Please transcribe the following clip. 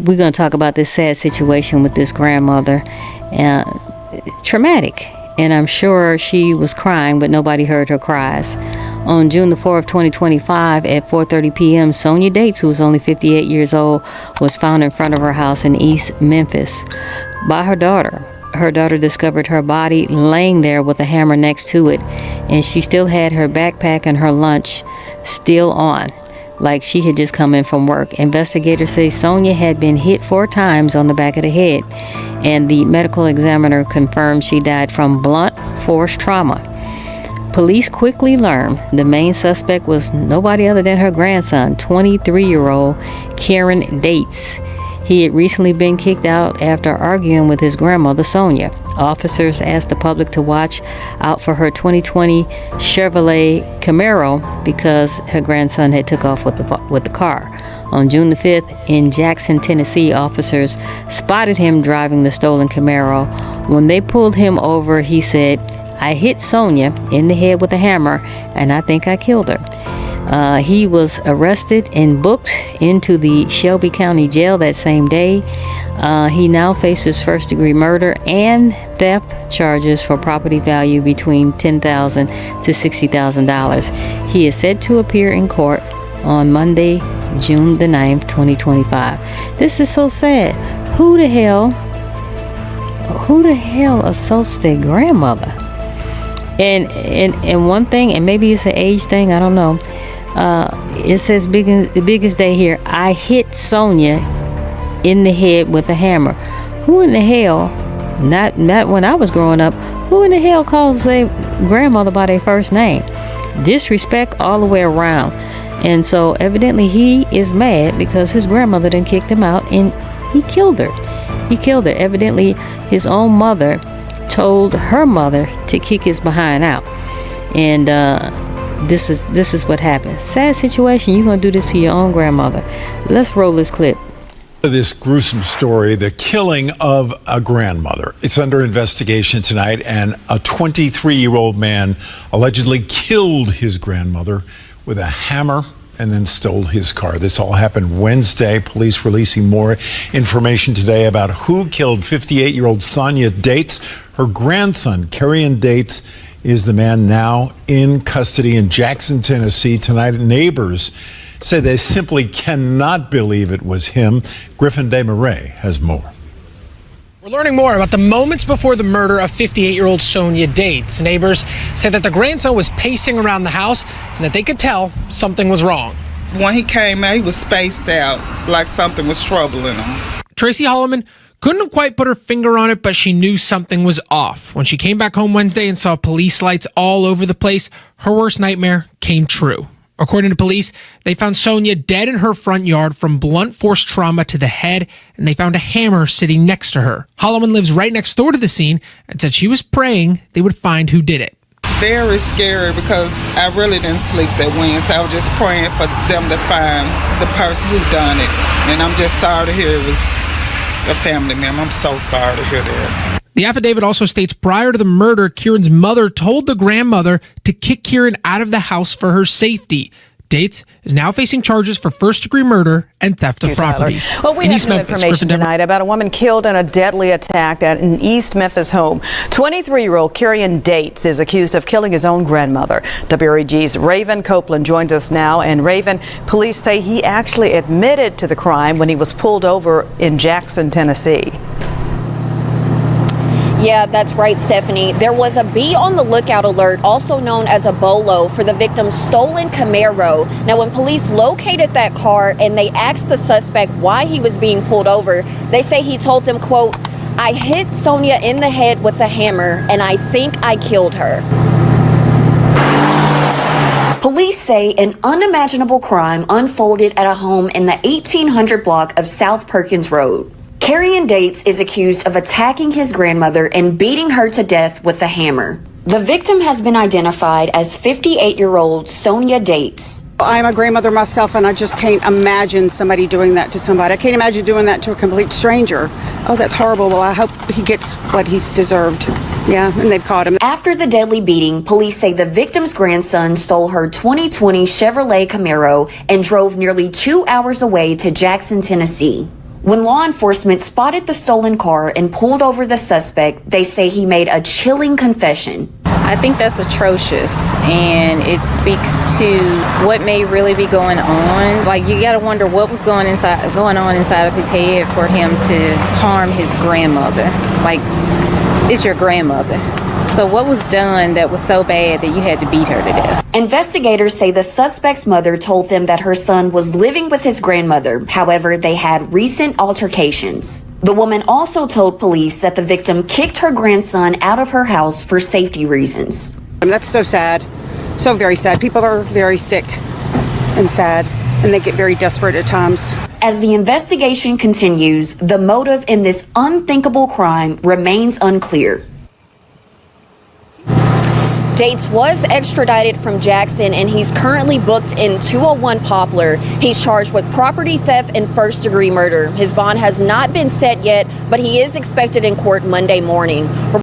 We're going to talk about this sad situation with this grandmother. Traumatic. And I'm sure she was crying, but nobody heard her cries. On June the 4th, 2025, at 4:30 p.m., Sonya Dates, who was only 58 years old, was found in front of her house in East Memphis by her daughter. Her daughter discovered her body laying there with a hammer next to it, and she still had her backpack and her lunch still on, like she had just come in from work. Investigators say Sonya had been hit 4 times on the back of the head, and the medical examiner confirmed she died from blunt force trauma. Police quickly learned the main suspect was nobody other than her grandson, 23-year-old Kerrien Dates. He had recently been kicked out after arguing with his grandmother, Sonya. Officers asked the public to watch out for her 2020 Chevrolet Camaro because her grandson had took off with the car. On June the 5th, in Jackson, Tennessee, officers spotted him driving the stolen Camaro. When they pulled him over, he said, "I hit Sonya in the head with a hammer, and I think I killed her." He was arrested and booked into the Shelby County Jail that same day. He now faces first-degree murder and theft charges for property value between $10,000 to $60,000. He is set to appear in court on Monday, June the 9th, 2025. This is so sad. Who the hell assaults their grandmother? And one thing, and maybe it's an age thing, I don't know. It says biggest day here. I hit Sonya in the head with a hammer. Who in the hell, not when I was growing up, who in the hell calls their grandmother by their first name? Disrespect all the way around. And so evidently he is mad because his grandmother done kicked him out and he killed her. Evidently his own mother told her mother to kick his behind out. And this is what happened. Sad situation. You're going to do this to your own grandmother. Let's roll this clip. This gruesome story, the killing of a grandmother. It's under investigation tonight, and a 23-year-old man allegedly killed his grandmother with a hammer and then stole his car. This all happened Wednesday. Police releasing more information today about who killed 58-year-old Sonya Dates. Her grandson, Kerrien Dates, is the man now in custody in Jackson, Tennessee. Tonight, neighbors say they simply cannot believe it was him. Griffin DeMarais has more. We're learning more about the moments before the murder of 58-year-old Sonya Dates. Neighbors say that the grandson was pacing around the house and that they could tell something was wrong. When he came out, he was spaced out, like something was troubling him. Tracy Holloman couldn't quite put her finger on it, but she knew something was off. When she came back home Wednesday and saw police lights all over the place, her worst nightmare came true. According to police, they found Sonya dead in her front yard from blunt force trauma to the head, and they found a hammer sitting next to her. Holloman lives right next door to the scene and said she was praying they would find who did it. It's very scary because I really didn't sleep that Wednesday. I was just praying for them to find the person who done it. And I'm just sorry to hear it was a family member. I'm so sorry to hear that. The affidavit also states prior to the murder, Kieran's mother told the grandmother to kick Kieran out of the house for her safety. Dates is now facing charges for first-degree murder and theft of property. Well, we have new information tonight about a woman killed in a deadly attack at an East Memphis home. 23-year-old Kerrien Dates is accused of killing his own grandmother. WREG's Raven Copeland joins us now. And Raven, police say he actually admitted to the crime when he was pulled over in Jackson, Tennessee. Yeah, that's right, Stephanie. There was a be on the lookout alert, also known as a BOLO, for the victim's stolen Camaro. Now, when police located that car and they asked the suspect why he was being pulled over, they say he told them, quote, "I hit Sonya in the head with a hammer and I think I killed her." Police say an unimaginable crime unfolded at a home in the 1800 block of South Perkins Road. Kerrien Dates is accused of attacking his grandmother and beating her to death with a hammer. The victim has been identified as 58-year-old Sonya Dates. I'm a grandmother myself, and I just can't imagine somebody doing that to somebody. I can't imagine doing that to a complete stranger. Oh, that's horrible. Well, I hope he gets what he's deserved. Yeah, and they've caught him. After the deadly beating, police say the victim's grandson stole her 2020 Chevrolet Camaro and drove nearly 2 hours away to Jackson, Tennessee. When law enforcement spotted the stolen car and pulled over the suspect, they say he made a chilling confession. I think that's atrocious, and it speaks to what may really be going on. Like, you gotta wonder what was going on inside of his head for him to harm his grandmother. Like, it's your grandmother. So what was done that was so bad that you had to beat her to death? Investigators say the suspect's mother told them that her son was living with his grandmother. However, they had recent altercations. The woman also told police that the victim kicked her grandson out of her house for safety reasons. And that's so sad, so very sad. People are very sick and sad, and they get very desperate at times. As the investigation continues, the motive in this unthinkable crime remains unclear. Dates was extradited from Jackson, and he's currently booked in 201 Poplar. He's charged with property theft and first-degree murder. His bond has not been set yet, but he is expected in court Monday morning.